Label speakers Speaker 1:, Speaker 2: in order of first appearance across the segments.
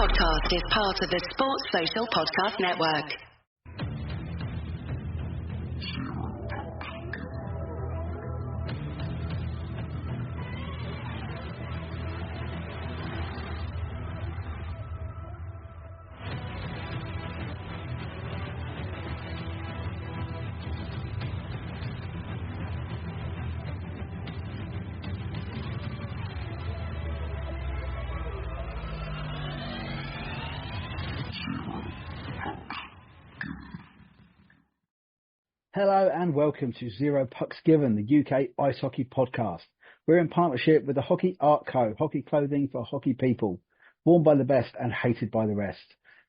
Speaker 1: podcast is part of the Sports Social Podcast Network.
Speaker 2: Hello and welcome to Zero Pucks Given, the UK Ice Hockey Podcast. We're in partnership with the Hockey Art Co, hockey clothing for hockey people, worn by the best and hated by the rest.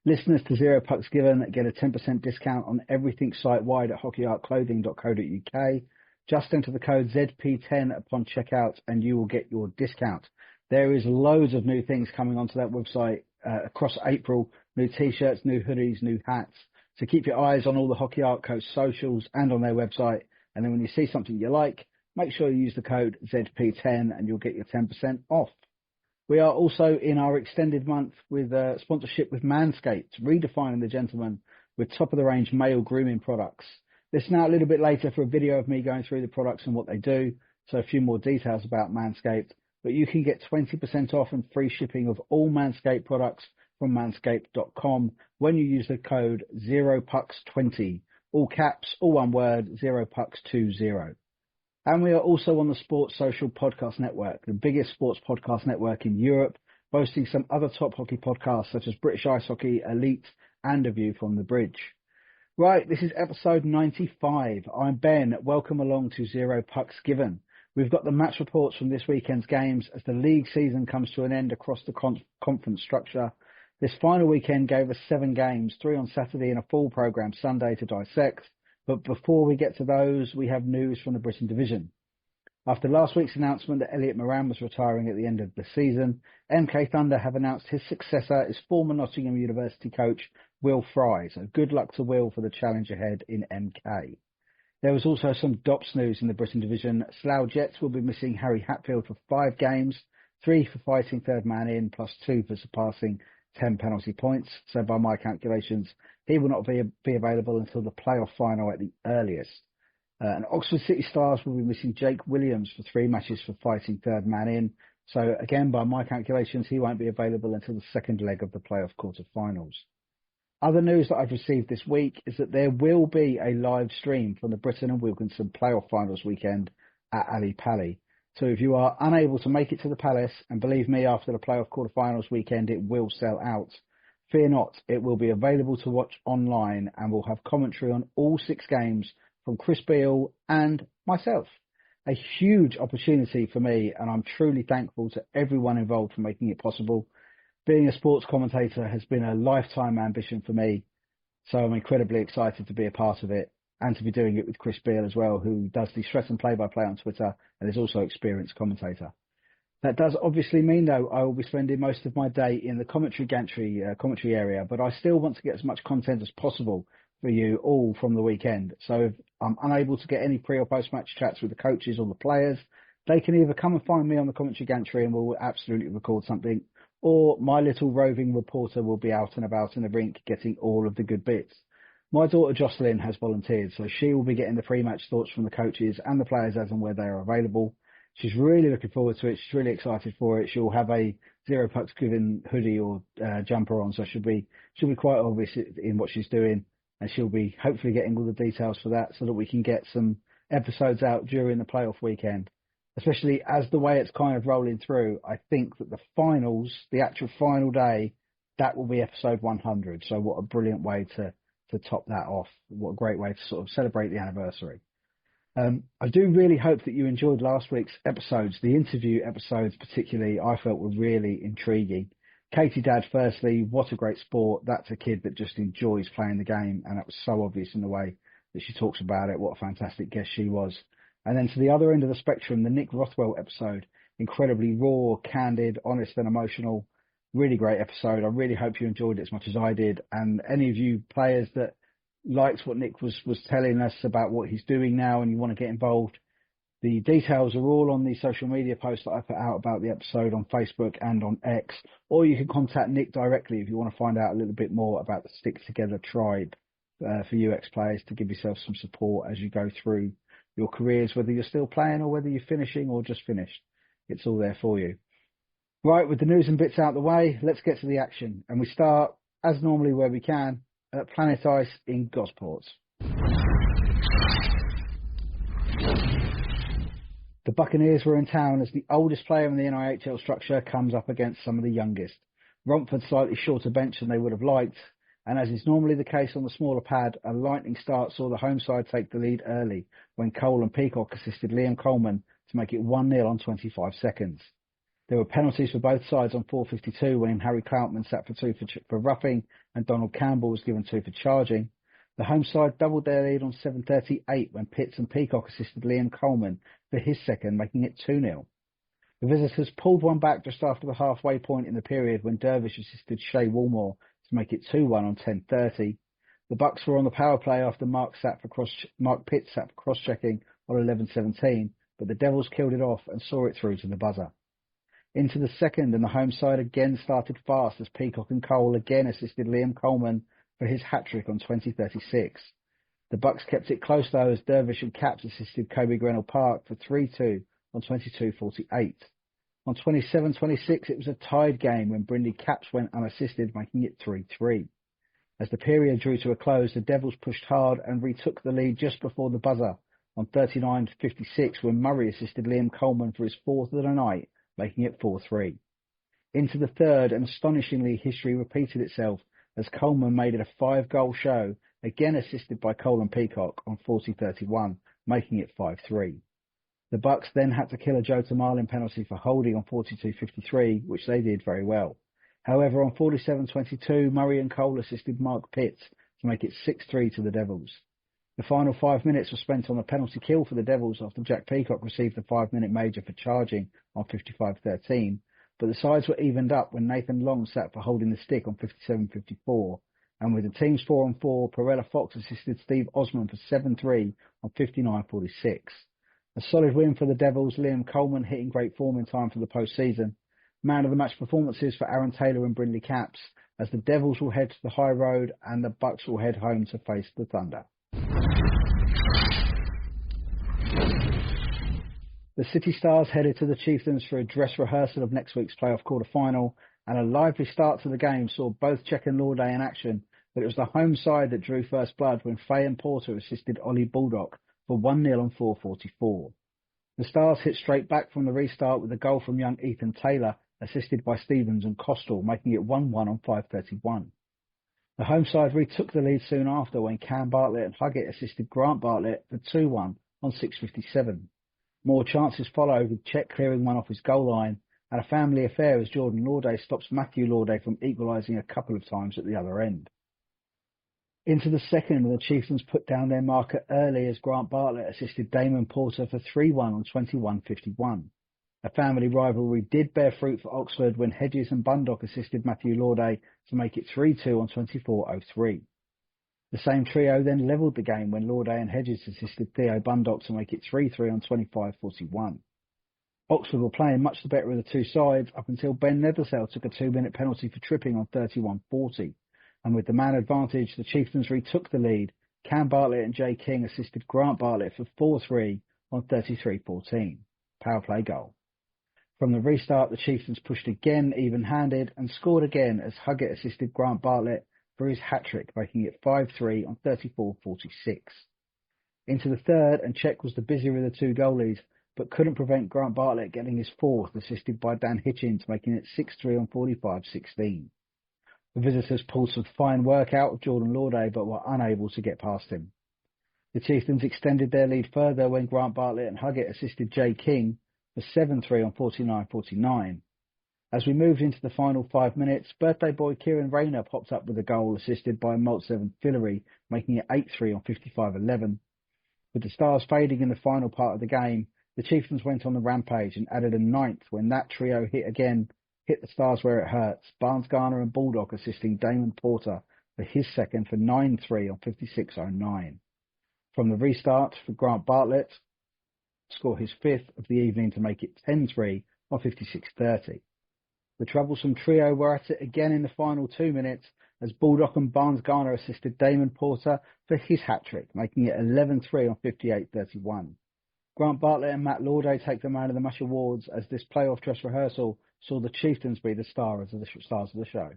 Speaker 2: Listeners to Zero Pucks Given get a 10% discount on everything site-wide at hockeyartclothing.co.uk. Just enter the code ZP10 upon checkout and you will get your discount. There is loads of new things coming onto that website across April, new t-shirts, new hoodies, new hats. So keep your eyes on all the Hockey Art Co socials and on their website. And then when you see something you like, make sure you use the code ZP10 and you'll get your 10% off. We are also in our extended month with sponsorship with Manscaped, redefining the gentleman with top-of-the-range male grooming products. Listen out a little bit later for a video of me going through the products and what they do, so a few more details about Manscaped. But you can get 20% off and free shipping of all Manscaped products from manscaped.com when you use the code 0pucks20, all caps, all one word, 0pucks20. And we are also on the Sports Social Podcast Network, the biggest sports podcast network in Europe, boasting some other top hockey podcasts such as British Ice Hockey, Elite, and A View from the Bridge. Right, this is episode 95. I'm Ben. Welcome along to Zero Pucks Given. We've got the match reports from this weekend's games as the league season comes to an end across the conference structure. This final weekend gave us 7 games, 3 on Saturday and a full programme Sunday to dissect. But before we get to those, we have news from the Britton Division. After last week's announcement that Elliot Moran was retiring at the end of the season, MK Thunder have announced his successor is former Nottingham University coach Will Fry. So good luck to Will for the challenge ahead in MK. There was also some DOPS news in the Britton Division. Slough Jets will be missing Harry Hatfield for 5 games, 3 for fighting third man in, plus 2 for surpassing 10 penalty points. So by my calculations, he will not be available until the playoff final at the earliest. And Oxford City Stars will be missing Jake Williams for 3 matches for fighting third man in. So again, by my calculations, he won't be available until the second leg of the playoff quarter-finals. Other news that I've received this week is that there will be a live stream from the Britton and Wilkinson playoff finals weekend at Ali Pally. So if you are unable to make it to the Palace, and believe me, after the playoff quarterfinals weekend, it will sell out, fear not, it will be available to watch online and we'll have commentary on all 6 games from Chris Beale and myself. A huge opportunity for me, and I'm truly thankful to everyone involved for making it possible. Being a sports commentator has been a lifetime ambition for me, so I'm incredibly excited to be a part of it. And to be doing it with Chris Beale as well, who does the Stress and Play-by-Play on Twitter and is also an experienced commentator. That does obviously mean, though, I will be spending most of my day in the commentary gantry, commentary area, but I still want to get as much content as possible for you all from the weekend. So if I'm unable to get any pre- or post-match chats with the coaches or the players, they can either come and find me on the commentary gantry and we'll absolutely record something, or my little roving reporter will be out and about in the rink getting all of the good bits. My daughter Jocelyn has volunteered, so she will be getting the pre-match thoughts from the coaches and the players as and where they are available. She's really looking forward to it. She's really excited for it. She'll have a Zero Pucks Given hoodie or jumper on, so she'll be quite obvious in what she's doing, and she'll be hopefully getting all the details for that so that we can get some episodes out during the playoff weekend. Especially as the way it's kind of rolling through, I think that the finals, the actual final day, that will be episode 100. So what a brilliant way to top that off. What a great way to sort of celebrate the anniversary. I do really hope that you enjoyed last week's episodes. The interview episodes particularly, I felt were really intriguing. Katie Dad, firstly, what a great sport. That's a kid that just enjoys playing the game, and that was so obvious in the way that she talks about it. What a fantastic guest she was. And then to the other end of the spectrum, the Nick Rothwell episode, incredibly raw, candid, honest and emotional. Really great episode. I really hope you enjoyed it as much as I did. And any of you players that liked what Nick was telling us about what he's doing now and you want to get involved, The details are all on the social media post that I put out about the episode on Facebook and on X, or you can contact Nick directly if you want to find out a little bit more about the Stick Together tribe for UX players to give yourself some support as you go through your careers, whether you're still playing or whether you're finishing or just finished. It's all there for you. Right, with the news and bits out the way, let's get to the action. And we start, as normally where we can, at Planet Ice in Gosport. The Buccaneers were in town as the oldest player in the NIHL structure comes up against some of the youngest. Romford slightly shorter bench than they would have liked, and as is normally the case on the smaller pad, a lightning start saw the home side take the lead early when Cole and Peacock assisted Liam Coleman to make it 1-0 on 25 seconds. There were penalties for both sides on 4:52 when Harry Cloutman sat for 2 for roughing and Donald Campbell was given 2 for charging. The home side doubled their lead on 7:38 when Pitts and Peacock assisted Liam Coleman for his second, making it 2-0. The visitors pulled one back just after the halfway point in the period when Dervish assisted Shea Woolmore to make it 2-1 on 10:30. The Bucks were on the power play after Mark Pitts sat for cross-checking on 11:17, but the Devils killed it off and saw it through to the buzzer. Into the second, and the home side again started fast as Peacock and Cole again assisted Liam Coleman for his hat-trick on 20:36. The Bucks kept it close though as Dervish and Caps assisted Kobe Grenell Park for 3-2 on 22:48. On 27:26 it was a tied game when Brindley Caps went unassisted, making it 3-3. As the period drew to a close, the Devils pushed hard and retook the lead just before the buzzer on 39:56 when Murray assisted Liam Coleman for his fourth of the night, making it 4-3. Into the third, and astonishingly, history repeated itself as Coleman made it a 5-goal show, again assisted by Cole and Peacock on 40:31, making it 5-3. The Bucks then had to kill a Joe Tamalin penalty for holding on 42:53, which they did very well. However, on 47:22, Murray and Cole assisted Mark Pitts to make it 6-3 to the Devils. The final 5 minutes were spent on a penalty kill for the Devils after Jack Peacock received a 5-minute major for charging on 55:13, but the sides were evened up when Nathan Long sat for holding the stick on 57:54, and with the team's 4-on-4, Perella Fox assisted Steve Osman for 7-3 on 59:46. A solid win for the Devils, Liam Coleman hitting great form in time for the postseason. Man of the match performances for Aaron Taylor and Brindley Caps, as the Devils will head to the high road and the Bucks will head home to face the Thunder. The City Stars headed to the Chieftains for a dress rehearsal of next week's playoff quarter-final, and a lively start to the game saw both Czech and Lauday in action, but it was the home side that drew first blood when Faye and Porter assisted Ollie Baldock for 1-0 on 4:44. The Stars hit straight back from the restart with a goal from young Ethan Taylor, assisted by Stevens and Costal, making it 1-1 on 5:31. The home side retook the lead soon after when Cam Bartlett and Huggett assisted Grant Bartlett for 2-1 on 6:57. More chances followed, with Czech clearing one off his goal line, and a family affair as Jordan Lauday stops Matthew Lauday from equalising a couple of times at the other end. Into the second, and the Chieftains put down their marker early as Grant Bartlett assisted Damon Porter for 3-1 on 21:51. A family rivalry did bear fruit for Oxford when Hedges and Bundock assisted Matthew Lauday to make it 3-2 on 24:03. The same trio then levelled the game when Lauday and Hedges assisted Theo Bundock to make it 3-3 on 25:41. Oxford were playing much the better of the two sides up until Ben Nethersell took a 2-minute penalty for tripping on 31:40. And with the man advantage, the Chieftains retook the lead. Cam Bartlett and Jay King assisted Grant Bartlett for 4-3 on 33:14. Power play goal. From the restart, the Chieftains pushed again even-handed and scored again as Huggett assisted Grant Bartlett for his hat-trick, making it 5-3 on 34:46. Into the third, and Czech was the busier of the two goalies, but couldn't prevent Grant Bartlett getting his fourth, assisted by Dan Hitchens, making it 6-3 on 45:16. The visitors pulled some fine work out of Jordan Lauday, but were unable to get past him. The Chieftains extended their lead further when Grant Bartlett and Huggett assisted Jay King for 7-3 on 49:49. As we moved into the final 5 minutes, birthday boy Kieran Rayner popped up with a goal, assisted by Maltsev Fillery, making it 8-3 on 55:11. With the Stars fading in the final part of the game, the Chieftains went on the rampage and added a ninth when that trio hit the Stars where it hurts. Barnes Garner and Baldock assisting Damon Porter for his second for 9-3 on 56:09. From the restart for Grant Bartlett, score his fifth of the evening to make it 10-3 on 56:30. The troublesome trio were at it again in the final 2 minutes as Baldock and Barnes-Garner assisted Damon Porter for his hat-trick, making it 11-3 on 58:31. Grant Bartlett and Matt Lauday take the Man of the Match awards as this playoff dress rehearsal saw the Chieftains be the stars of the show.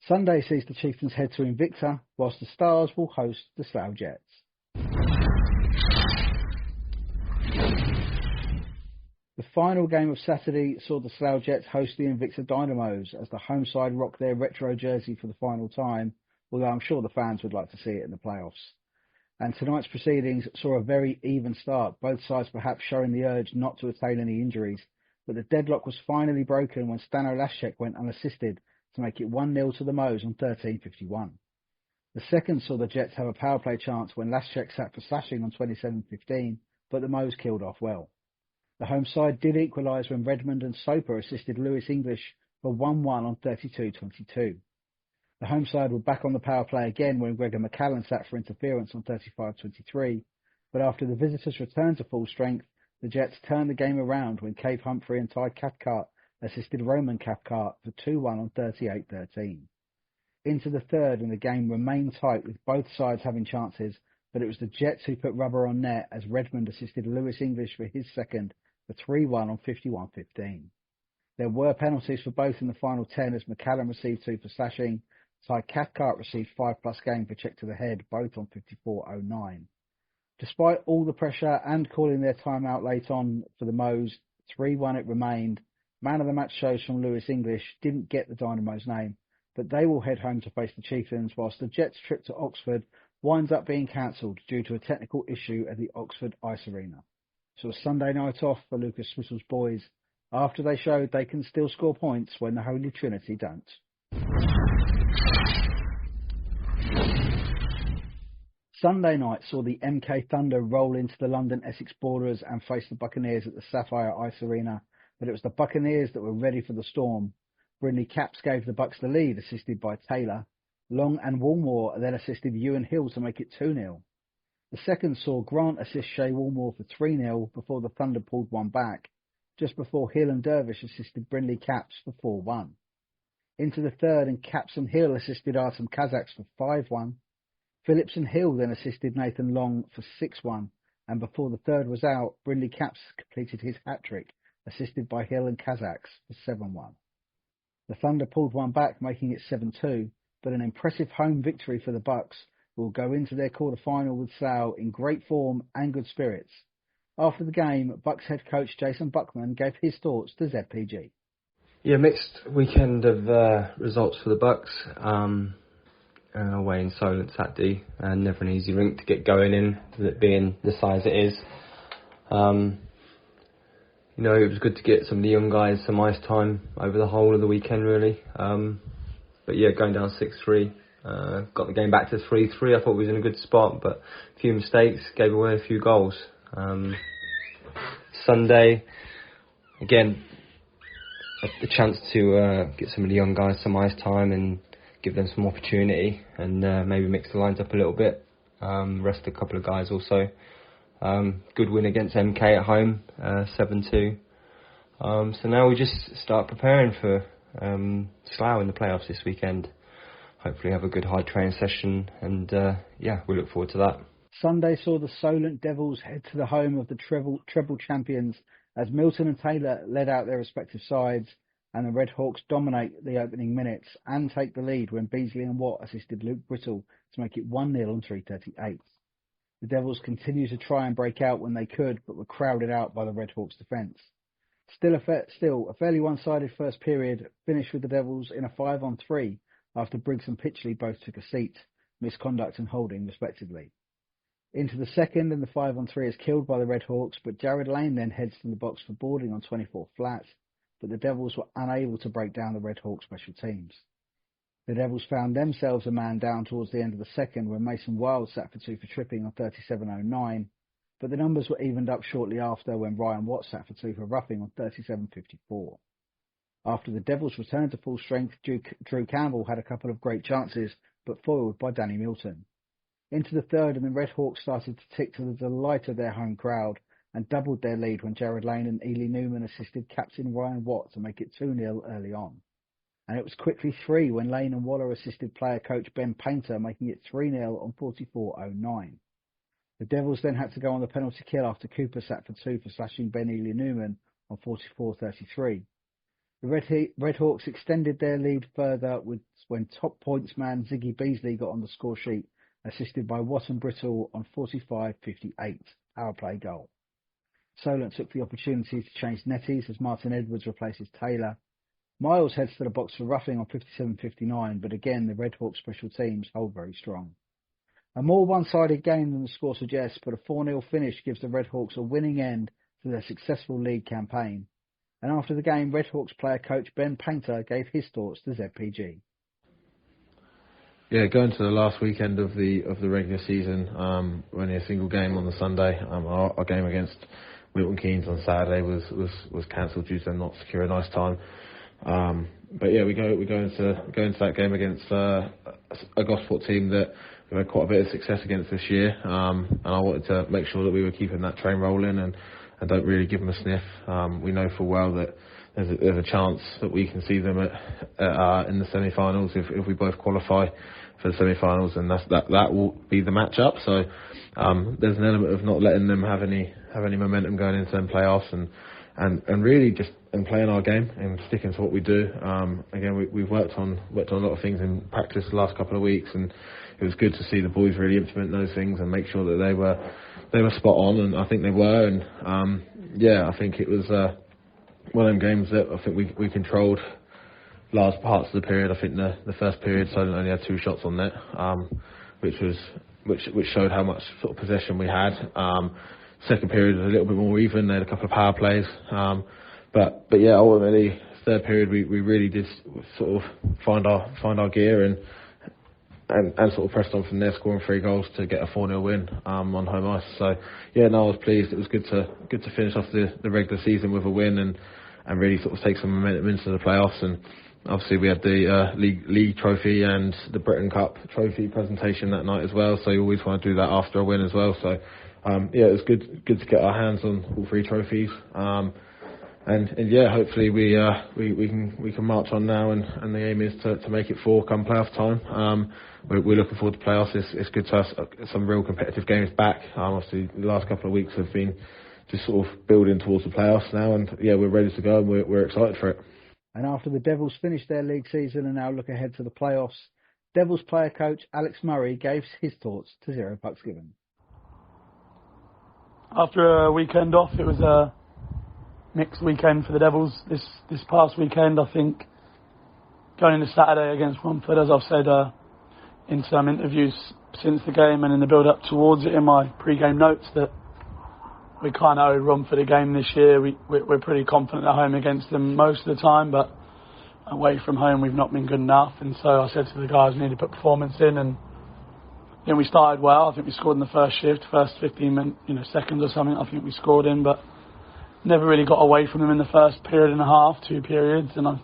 Speaker 2: Sunday sees the Chieftains head to Invicta, whilst the Stars will host the Slough Jets. The final game of Saturday saw the Slough Jets host the Invicta Dynamos as the home side rocked their retro jersey for the final time, although I'm sure the fans would like to see it in the playoffs. And tonight's proceedings saw a very even start, both sides perhaps showing the urge not to attain any injuries, but the deadlock was finally broken when Stano Laschek went unassisted to make it 1-0 to the Moes on 13:51. The second saw the Jets have a power play chance when Laschek sat for slashing on 27:15, but the Moes killed off well. The home side did equalise when Redmond and Soper assisted Lewis English for 1-1 on 32:22. The home side were back on the power play again when Gregor McCallan sat for interference on 35:23, but after the visitors returned to full strength, the Jets turned the game around when Cave Humphrey and Ty Cathcart assisted Roman Cathcart for 2-1 on 38:13. Into the third, and the game remained tight with both sides having chances, but it was the Jets who put rubber on net as Redmond assisted Lewis English for his second for 3-1 on 51:15. There were penalties for both in the final 10 as McCallum received 2 for slashing. Ty Cathcart received 5+ game for check to the head, both on 54:09. Despite all the pressure and calling their timeout late on for the Moes, 3-1 it remained. Man of the match shows from Lewis English didn't get the Dynamo's name, but they will head home to face the Chieftains, whilst the Jets' trip to Oxford winds up being cancelled due to a technical issue at the Oxford Ice Arena. So a Sunday night off for Lucas Whistle's boys, after they showed they can still score points when the Holy Trinity don't. Sunday night saw the MK Thunder roll into the London Essex Borderers and face the Buccaneers at the Sapphire Ice Arena, but it was the Buccaneers that were ready for the storm. Brindley Caps gave the Bucks the lead, assisted by Taylor. Long and Woolmore then assisted Ewan Hill to make it 2-0. The second saw Grant assist Shea Woolmore for 3-0 before the Thunder pulled one back, just before Hill and Dervish assisted Brindley Caps for 4-1. Into the third, and Caps and Hill assisted Artem Kazaks for 5-1. Phillips and Hill then assisted Nathan Long for 6-1, and before the third was out, Brindley Caps completed his hat-trick, assisted by Hill and Kazaks for 7-1. The Thunder pulled one back, making it 7-2, but an impressive home victory for the Bucks will go into their quarter-final with Slough in great form and good spirits. After the game, Bucks head coach Jason Buckman gave his thoughts to ZPG.
Speaker 3: Yeah, mixed weekend of results for the Bucks. Away in Solent Saturday, and never an easy rink to get going in, with it being the size it is. It was good to get some of the young guys some ice time over the whole of the weekend, really. But yeah, going down 6-3, got the game back to 3-3. I thought we was in a good spot, but a few mistakes, gave away a few goals. Sunday, again, a chance to get some of the young guys some ice time and give them some opportunity, and maybe mix the lines up a little bit. Rest a couple of guys also. Good win against MK at home, 7-2. So now we just start preparing for Slough in the playoffs this weekend. Hopefully have a good hard training session, and we look forward to that.
Speaker 2: Sunday saw the Solent Devils head to the home of the treble champions as Milton and Taylor led out their respective sides, and the Red Hawks dominate the opening minutes and take the lead when Beasley and Watt assisted Luke Brittle to make it 1-0 on 3:38. The Devils continued to try and break out when they could, but were crowded out by the Red Hawks' defence. Still a fairly one-sided first period finished with the Devils in a 5-on-3 after Briggs and Pitchley both took a seat, misconduct and holding respectively. Into the second, and the 5-on-3 is killed by the Red Hawks, but Jared Lane then heads to the box for boarding on 24 flat. But the Devils were unable to break down the Red Hawks special teams. The Devils found themselves a man down towards the end of the second when Mason Wild sat for 2 for tripping on 37:09, but the numbers were evened up shortly after when Ryan Watt sat for 2 for roughing on 37:54. After the Devils returned to full strength, Drew Campbell had a couple of great chances, but foiled by Danny Milton. Into the third, and the Red Hawks started to tick to the delight of their home crowd and doubled their lead when Jared Lane and Ely Newman assisted captain Ryan Watt to make it 2-0 early on. And it was quickly 3 when Lane and Waller assisted player coach Ben Painter, making it 3-0 on 44.09. The Devils then had to go on the penalty kill after Cooper sat for 2 for slashing Ben Ely Newman on 44.33. The Red Hawks extended their lead further when top points man Ziggy Beasley got on the score sheet, assisted by Watt and Brittle on 45.58, power play goal. Solent took the opportunity to change netties as Martin Edwards replaces Taylor. Miles heads to the box for roughing on 57.59, but again the Red Hawks special teams hold very strong. A more one-sided game than the score suggests, but a 4-0 finish gives the Red Hawks a winning end to their successful league campaign. And after the game, Red Hawks player coach Ben Painter gave his thoughts to ZPG.
Speaker 4: Yeah, going to the last weekend of the regular season, only a single game on the Sunday. Our game against Milton Keynes on Saturday was cancelled due to them not securing a nice time. But yeah, we go into that game against a Gosport team that we've had quite a bit of success against this year, and I wanted to make sure that we were keeping that train rolling and don't really give them a sniff. We know full well that there's a chance that we can see them in the semi-finals if we both qualify for the semi-finals, and that will be the match-up. So there's an element of not letting them have any momentum going into them playoffs, and really just playing our game and sticking to what we do. Again, we've worked on a lot of things in practice the last couple of weeks, and it was good to see the boys really implement those things and make sure that they were spot on, and I think they were. And I think it was one of them games that I think we controlled large parts of the period. I think the first period Solent only had 2 shots on net, which showed how much sort of possession we had. Second period was a little bit more even. They had a couple of power plays, but yeah, ultimately third period we really did sort of find our gear and sort of pressed on from there, scoring 3 goals to get a 4-0 win on home ice. So yeah, no, I was pleased. It was good to finish off the regular season with a win and really sort of take some momentum into the playoffs. And obviously we had the league trophy and the Britton Cup trophy presentation that night as well. So you always want to do that after a win as well. So yeah, it was good to get our hands on all 3 trophies. And yeah, hopefully we can march on now, and the aim is to make it 4 come playoff time. We're looking forward to playoffs. It's good to have some real competitive games back. Obviously the last couple of weeks have been just sort of building towards the playoffs now, and yeah, we're ready to go and we're excited for it.
Speaker 2: And after the Devils finished their league season and now look ahead to the playoffs, Devils player coach Alex Murray gave his thoughts to 0 Pucks Given.
Speaker 5: After a weekend off, it was a mixed weekend for the Devils. This past weekend, I think, going into Saturday against Romford, as I've said in some interviews since the game and in the build-up towards it in my pre-game notes, that we kind of owe Romford a game this year. We're pretty confident at home against them most of the time, but away from home we've not been good enough. And so I said to the guys, we need to put performance in, and then we started well. I think we scored in the first shift, first 15 seconds or something. I think we scored in, but never really got away from them in the first period and a half, 2 periods, and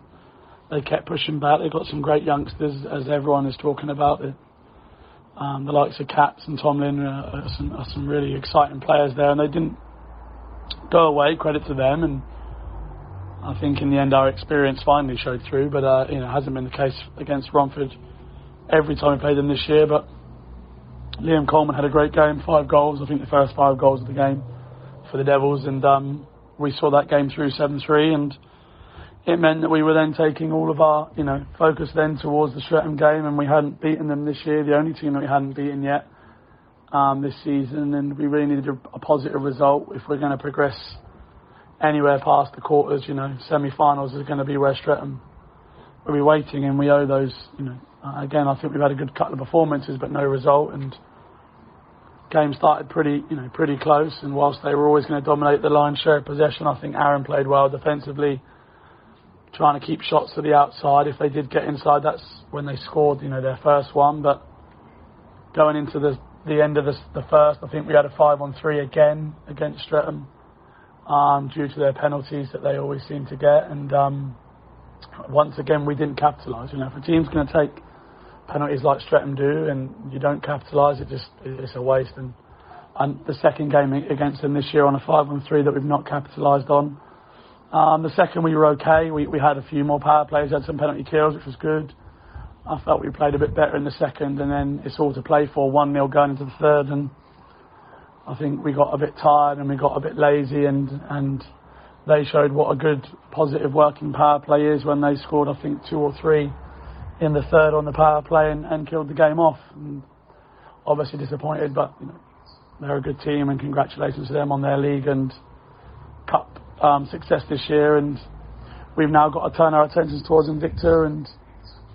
Speaker 5: they kept pushing back. They've got some great youngsters, as everyone is talking about. The likes of Katz and Tomlin are some really exciting players there, and they didn't go away. Credit to them, and I think in the end our experience finally showed through. But it hasn't been the case against Romford every time we played them this year. But Liam Coleman had a great game, 5 goals. I think the first 5 goals of the game for the Devils, and we saw that game through 7-3, and it meant that we were then taking all of our focus then towards the Streatham game, and we hadn't beaten them this year, the only team that we hadn't beaten yet this season, and we really needed a positive result if we're going to progress anywhere past the quarters. Semi-finals is going to be where Streatham will be waiting, and we owe those. Again, I think we've had a good couple of performances, but no result, and game started pretty close. And whilst they were always going to dominate the lion's share of possession, I think Aaron played well defensively, trying to keep shots to the outside. If they did get inside, that's when they scored, their first one. But going into the end of the first, I think we had a 5-on-3 again against Streatham, due to their penalties that they always seem to get. And once again, we didn't capitalise. If a team's going to take penalties like Streatham do and you don't capitalise, it's a waste. And and the second game against them this year on a 5-on-3 that we've not capitalised on. The second we were okay. We had a few more power plays, had some penalty kills, which was good. I felt we played a bit better in the second, and then it's all to play for, 1-0 going into the third, and I think we got a bit tired and we got a bit lazy, and they showed what a good, positive working power play is when they scored, I think, 2 or 3 in the third on the power play and killed the game off. And obviously disappointed, but they're a good team, and congratulations to them on their league and cup success this year. And we've now got to turn our attentions towards Invicta, and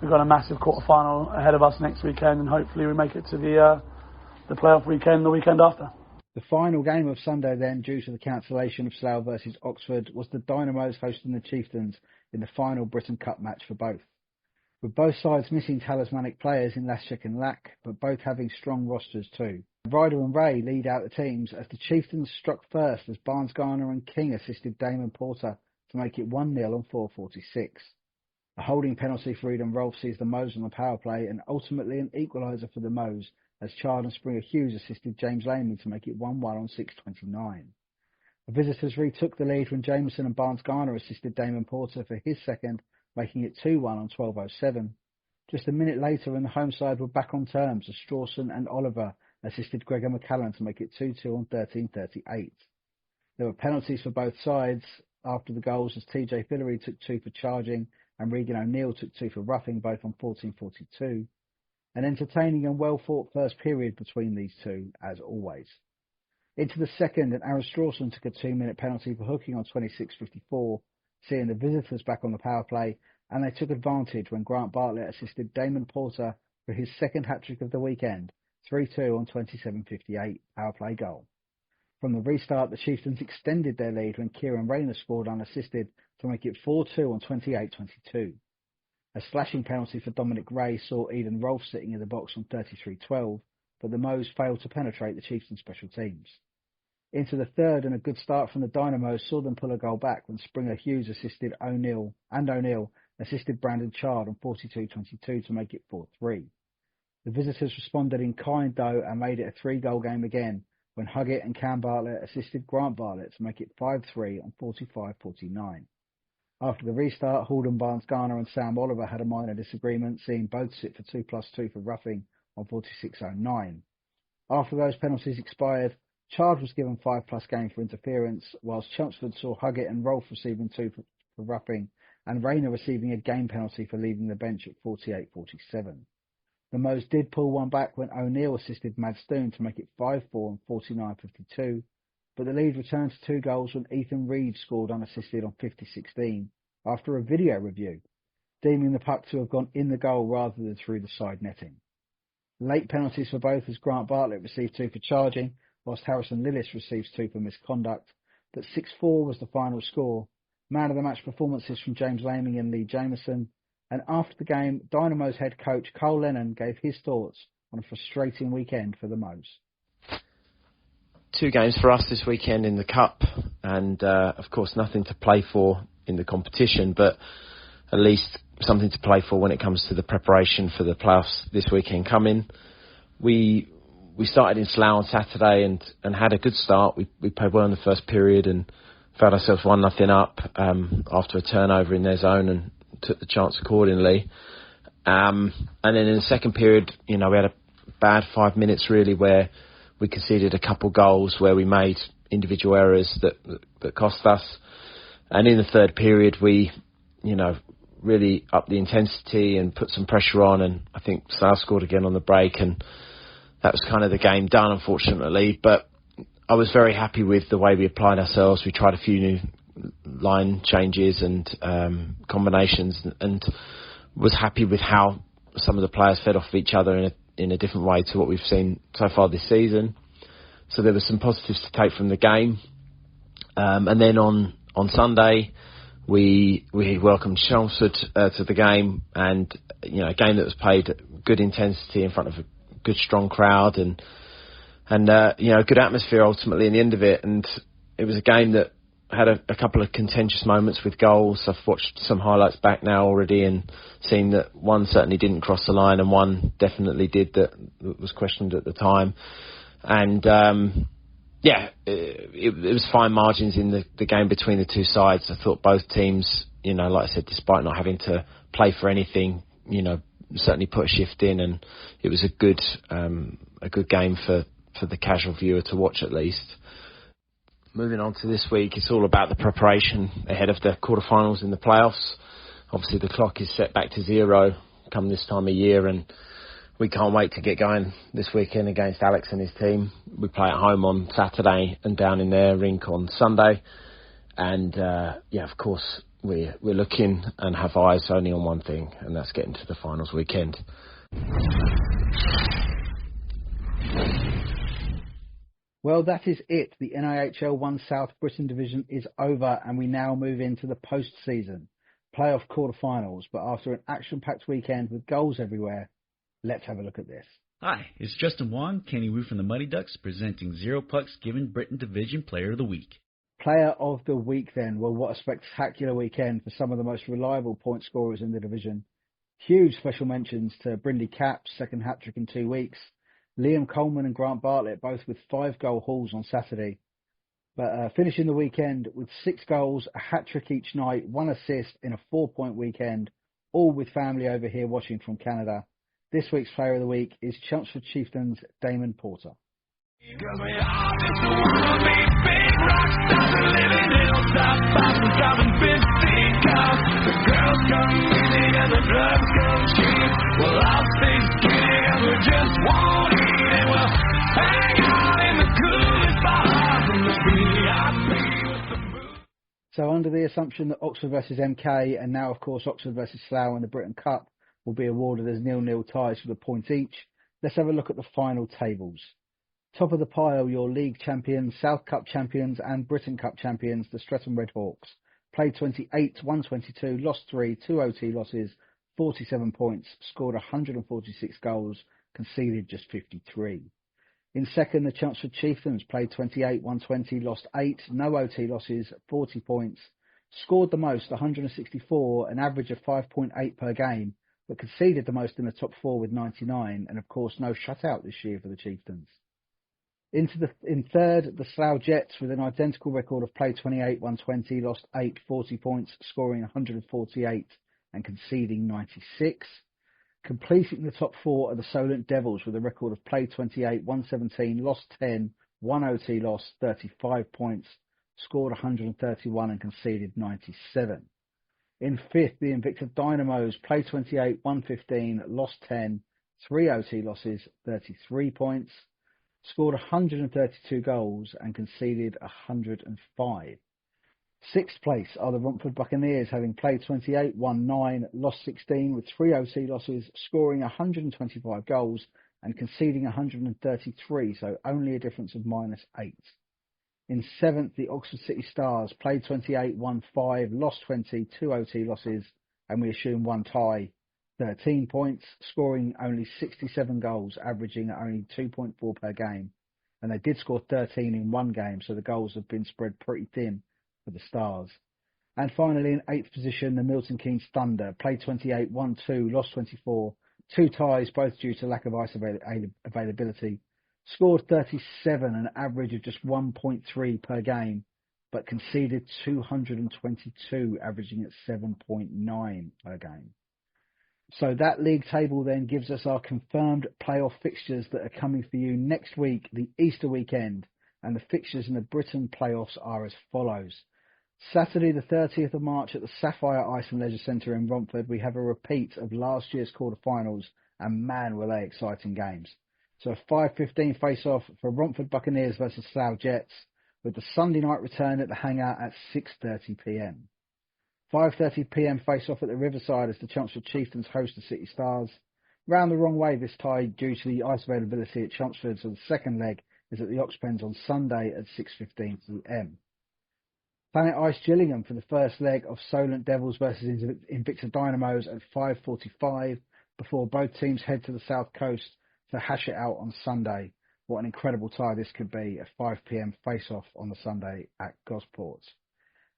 Speaker 5: we've got a massive quarter-final ahead of us next weekend, and hopefully we make it to the playoff weekend the weekend after.
Speaker 2: The final game of Sunday then, due to the cancellation of Slough versus Oxford, was the Dynamos hosting the Chieftains in the final Britain Cup match for both. With both sides missing talismanic players in Laschek and Lack, but both having strong rosters too. Ryder and Ray lead out the teams as the Chieftains struck first as Barnes-Garner and King assisted Damon Porter to make it 1-0 on 4:46. A holding penalty for Eden Rolfe sees the Moes on the power play, and ultimately an equaliser for the Moes as Chard and Springer Hughes assisted James Lamey to make it 1-1 on 6:29. The visitors retook the lead when Jameson and Barnes-Garner assisted Damon Porter for his second, making it 2-1 on 12:07. Just a minute later, when the home side were back on terms, as Strawson and Oliver assisted Gregor McCallan to make it 2-2 on 13:38. There were penalties for both sides after the goals, as TJ Fillery took 2 for charging and Regan O'Neill took 2 for roughing, both on 14:42. An entertaining and well-fought first period between these two, as always. Into the second, and Aaron Strawson took a 2-minute penalty for hooking on 26:54, seeing the visitors back on the power play, and they took advantage when Grant Bartlett assisted Damon Porter for his second hat-trick of the weekend, 3-2 on 27:58 power play goal. From the restart, the Chieftains extended their lead when Kieran Rayner scored unassisted to make it 4-2 on 28:22. A slashing penalty for Dominic Ray saw Eden Rolfe sitting in the box on 33:12, but the Moes failed to penetrate the Chieftains special teams. Into the third, and a good start from the Dynamos saw them pull a goal back when Springer Hughes assisted O'Neill assisted Brandon Chard on 42:22 to make it 4-3. The visitors responded in kind though and made it a 3-goal game again when Huggett and Cam Bartlett assisted Grant Bartlett to make it 5-3 on 45:49. After the restart, Halden Barnes-Garner and Sam Oliver had a minor disagreement, seeing both sit for 2+2 for roughing on 46:09. After those penalties expired, Chard was given 5+ game for interference, whilst Chelmsford saw Huggett and Rolfe receiving 2 for roughing, and Rayner receiving a game penalty for leaving the bench at 48:47. The Moes did pull one back when O'Neill assisted Madstoon to make it 5-4 on 49:52, but the lead returned to 2 goals when Ethan Reed scored unassisted on 50:16 after a video review, deeming the puck to have gone in the goal rather than through the side netting. Late penalties for both, as Grant Bartlett received 2 for charging, whilst Harrison Lillis receives 2 for misconduct, but 6-4 was the final score. Man of the match performances from James Laming and Lee Jameson, and after the game, Dynamo's head coach Cole Lennon gave his thoughts on a frustrating weekend for the Moes.
Speaker 6: 2 games for us this weekend in the Cup, and of course nothing to play for in the competition, but at least something to play for when it comes to the preparation for the playoffs this weekend coming. We started in Slough on Saturday and had a good start. We played well in the first period and found ourselves 1-0 up after a turnover in their zone and took the chance accordingly. And then in the second period, we had a bad 5 minutes really where we conceded a couple goals where we made individual errors that cost us. And in the third period, we, really upped the intensity and put some pressure on. And I think Slough scored again on the break, and that was kind of the game done, unfortunately. But I was very happy with the way we applied ourselves. We tried a few new line changes and combinations, and was happy with how some of the players fed off of each other in a different way to what we've seen so far this season. So there were some positives to take from the game. And then on Sunday, we welcomed Chelmsford to the game, and a game that was played at good intensity in front of a good strong crowd and good atmosphere ultimately in the end of it. And it was a game that had a couple of contentious moments with goals. I've watched some highlights back now already and seen that one certainly didn't cross the line and one definitely did, that was questioned at the time. And Yeah, it was fine margins in the game between the two sides. I thought both teams, like I said, despite not having to play for anything, certainly put a shift in, and it was a good game for the casual viewer to watch at least. Moving on to this week, it's all about the preparation ahead of the quarterfinals in the playoffs. Obviously, the clock is set back to 0 come this time of year, and we can't wait to get going this weekend against Alex and his team. We play at home on Saturday and down in their rink on Sunday. And, of course, we're looking and have eyes only on one thing, and that's getting to the finals weekend.
Speaker 2: Well, that is it. The NIHL 1 South Britain division is over, and we now move into the post-season playoff quarterfinals. But after an action-packed weekend with goals everywhere, let's have a look at this.
Speaker 7: Hi, it's Justin Wong, Kenny Wu from the Muddy Ducks, presenting Zero Pucks Given Britton Division Player of the Week.
Speaker 2: Player of the Week, then. Well, what a spectacular weekend for some of the most reliable point scorers in the division. Huge special mentions to Brindley Capps, second hat-trick in 2 weeks. Liam Coleman and Grant Bartlett, both with 5-goal hauls on Saturday. But finishing the weekend with 6 goals, a hat-trick each night, 1 assist in a 4-point weekend, all with family over here watching from Canada. This week's Player of the Week is Chelmsford Chieftains' Damon Porter. So under the assumption that Oxford versus MK and now, of course, Oxford versus Slough in the Britain Cup will be awarded as 0-0 ties with a point each, let's have a look at the final tables. Top of the pile, your league champions, South Cup champions and Britain Cup champions, the Streatham Redhawks. Played 28, won 22, lost 3, 2 OT losses, 47 points, scored 146 goals, conceded just 53. In second, the Chelmsford Chieftains played 28, won 20, lost 8, no OT losses, 40 points, scored the most, 164, an average of 5.8 per game, but conceded the most in the top 4 with 99, and of course no shutout this year for the Chieftains. In third, the Slough Jets with an identical record of play 28, 120, lost 8, 40 points, scoring 148 and conceding 96. Completing the top 4 are the Solent Devils with a record of play 28, 117, lost 10, 1 OT loss, 35 points, scored 131 and conceded 97. In fifth, the Invicta Dynamos play 28, 115, lost 10, 3 OT losses, 33 points. Scored 132 goals and conceded 105. Sixth place are the Romford Buccaneers, having played 28, won 9, lost 16 with 3 OT losses, scoring 125 goals and conceding 133, so only a difference of -8. In seventh, the Oxford City Stars played 28, won 5, lost 20, 2 OT losses, and we assume 1 tie. 13 points, scoring only 67 goals, averaging at only 2.4 per game. And they did score 13 in 1 game, so the goals have been spread pretty thin for the Stars. And finally, in 8th position, the Milton Keynes Thunder played 28, won 2, lost 24, 2 ties, both due to lack of ice availability. Scored 37, an average of just 1.3 per game, but conceded 222, averaging at 7.9 per game. So that league table then gives us our confirmed playoff fixtures that are coming for you next week, the Easter weekend, and the fixtures in the Britain playoffs are as follows. Saturday the 30th of March at the Sapphire Ice and Leisure Centre in Romford, we have a repeat of last year's quarterfinals, and man were they exciting games. So a 5:15 face-off for Romford Buccaneers versus Slough Jets, with the Sunday night return at the Hangar at 6:30pm. 5:30pm face-off at the Riverside as the Chelmsford Chieftains host the City Stars. Round the wrong way this tie due to the ice availability at Chelmsford, so the second leg is at the Oxpens on Sunday at 6:15pm. Planet Ice Gillingham for the first leg of Solent Devils versus Invicta Dynamos at 5:45 before both teams head to the South Coast to hash it out on Sunday. What an incredible tie this could be, a 5pm face-off on the Sunday at Gosport.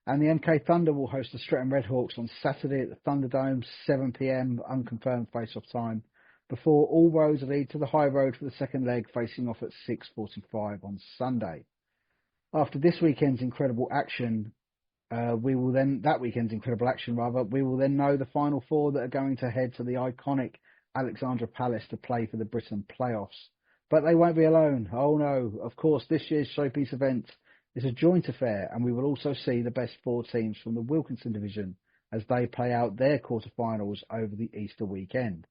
Speaker 2: And the MK Thunder will host the Streatham Redhawks on Saturday at the Thunderdome, 7pm, unconfirmed face-off time, before all roads lead to the High Road for the second leg, facing off at 6:45 on Sunday. After this weekend's incredible action, we will then know the final four that are going to head to the iconic Alexandra Palace to play for the Britton playoffs. But they won't be alone. Oh no, of course, this year's showpiece event is a joint affair, and we will also see the best four teams from the Wilkinson division as they play out their quarterfinals over the Easter weekend.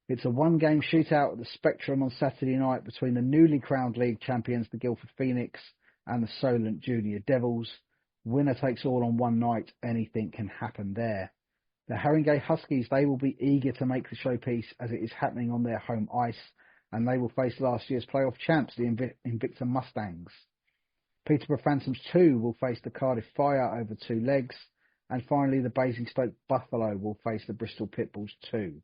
Speaker 2: It's a one-game shootout at the Spectrum on Saturday night between the newly crowned league champions, the Guildford Phoenix, and the Solent Junior Devils. Winner takes all on one night. Anything can happen there. The Haringey Huskies, they will be eager to make the showpiece as it is happening on their home ice, and they will face last year's playoff champs, the Invicta Mustangs. Peterborough Phantoms 2 will face the Cardiff Fire over 2 legs, and finally the Basingstoke Buffalo will face the Bristol Pitbulls 2.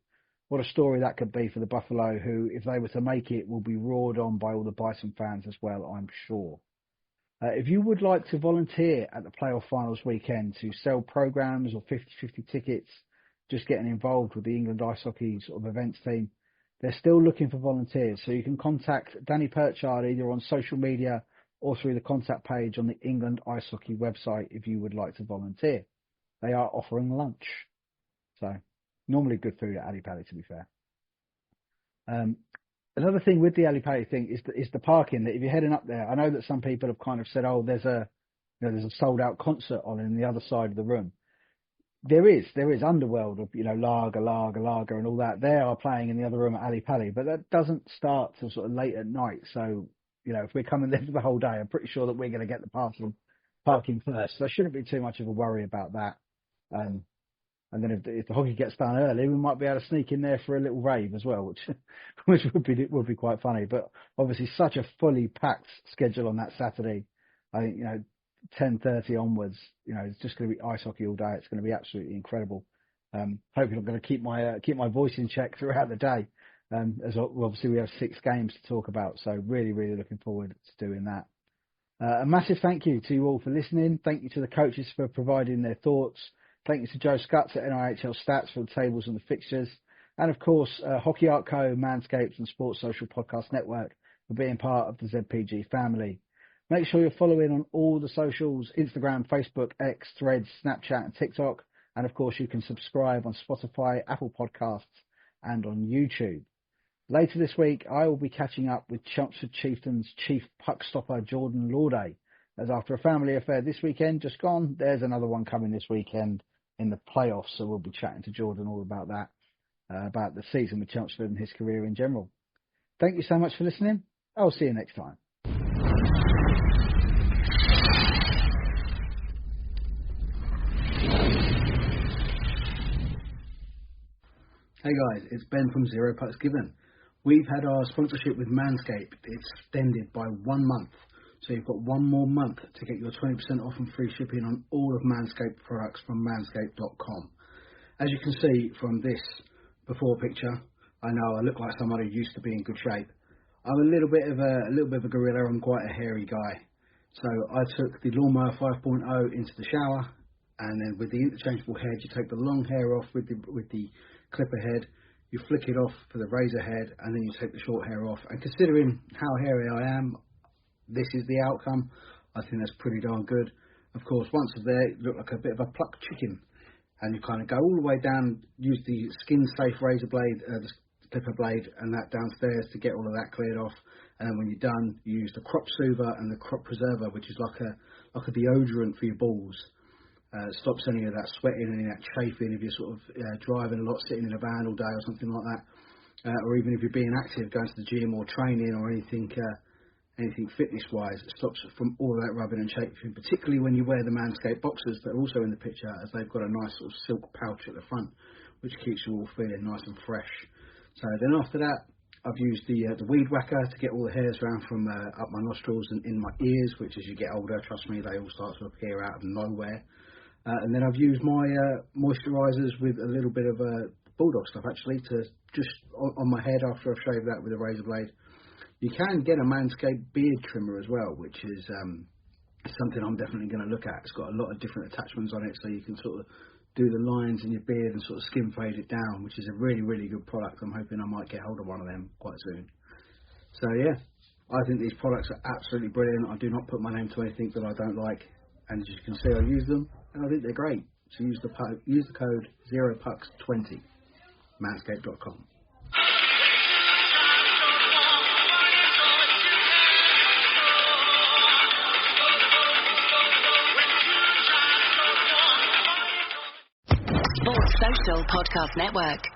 Speaker 2: What a story that could be for the Buffalo, who, if they were to make it, will be roared on by all the Bison fans as well, I'm sure. If you would like to volunteer at the playoff finals weekend to sell programmes or 50-50 tickets, just getting involved with the England Ice Hockey sort of events team, they're still looking for volunteers. So you can contact Danny Perchard either on social media or through the contact page on the England Ice Hockey website if you would like to volunteer. They are offering lunch. So normally good food at Ali Pally, to be fair. Another thing with the Ali Pally thing is the parking. That if you're heading up there, I know that some people have kind of said, "Oh, there's a sold out concert on in the other side of the room." There is Underworld of Lager, and all that. They are playing in the other room at Ali Pally, but that doesn't start till sort of late at night. So if we're coming there for the whole day, I'm pretty sure that we're going to get the parking first. So there shouldn't be too much of a worry about that. And then if the hockey gets done early, we might be able to sneak in there for a little rave as well, which would be quite funny. But obviously, such a fully packed schedule on that Saturday. I think 10:30 onwards. It's just going to be ice hockey all day. It's going to be absolutely incredible. Hopefully, I'm going to keep my voice in check throughout the day. As obviously we have 6 games to talk about, so really, really looking forward to doing that. A massive thank you to you all for listening. Thank you to the coaches for providing their thoughts. Thank you to Joe Scutts at NIHL Stats for the tables and the fixtures. And of course, Hockey Art Co, Manscaped and Sports Social Podcast Network for being part of the ZPG family. Make sure you're following on all the socials, Instagram, Facebook, X, Threads, Snapchat and TikTok. And of course, you can subscribe on Spotify, Apple Podcasts and on YouTube. Later this week, I will be catching up with Chelmsford Chieftains chief puck stopper Jordan Lauday. As after a family affair this weekend just gone, there's another one coming this weekend in the playoffs, so we'll be chatting to Jordan all about that, about the season with Chelmsford and his career in general. Thank you so much for listening. I'll see you next time. Hey guys, it's Ben from Zero Pucks Given. We've had our sponsorship with Manscaped extended by 1 month. So you've got 1 more month to get your 20% off and free shipping on all of Manscaped products from manscaped.com. As you can see from this before picture, I know I look like someone who used to be in good shape. I'm a little bit of a gorilla. I'm quite a hairy guy. So I took the Lawnmower 5.0 into the shower, and then with the interchangeable head, you take the long hair off with the clipper head, you flick it off for the razor head, and then you take the short hair off. And considering how hairy I am, this is the outcome. I think that's pretty darn good. Of course, once there, you look like a bit of a plucked chicken. And you kind of go all the way down, use the skin-safe razor blade, the clipper blade, and that downstairs to get all of that cleared off. And then when you're done, you use the crop soother and the crop preserver, which is like a deodorant for your balls. Stops any of that sweating and any of that chafing if you're sort of driving a lot, sitting in a van all day or something like that. Or even if you're being active, going to the gym or training or anything fitness-wise, it stops from all of that rubbing and chafing, particularly when you wear the Manscaped boxers that are also in the picture, as they've got a nice sort of silk pouch at the front, which keeps you all feeling nice and fresh. So then after that, I've used the weed whacker to get all the hairs around from up my nostrils and in my ears, which as you get older, trust me, they all start to appear out of nowhere. And then I've used my moisturisers with a little bit of bulldog stuff actually to just on my head after I've shaved that with a razor blade. You can get a Manscaped beard trimmer as well, which is something I'm definitely going to look at. It's got a lot of different attachments on it, so you can sort of do the lines in your beard and sort of skin fade it down, which is a really, really good product. I'm hoping I might get hold of one of them quite soon. So yeah, I think these products are absolutely brilliant. I do not put my name to anything that I don't like, and as you can see, I use them, and I think they're great. So use the code 0pucks20, manscaped.com.
Speaker 1: Sports Social Podcast Network.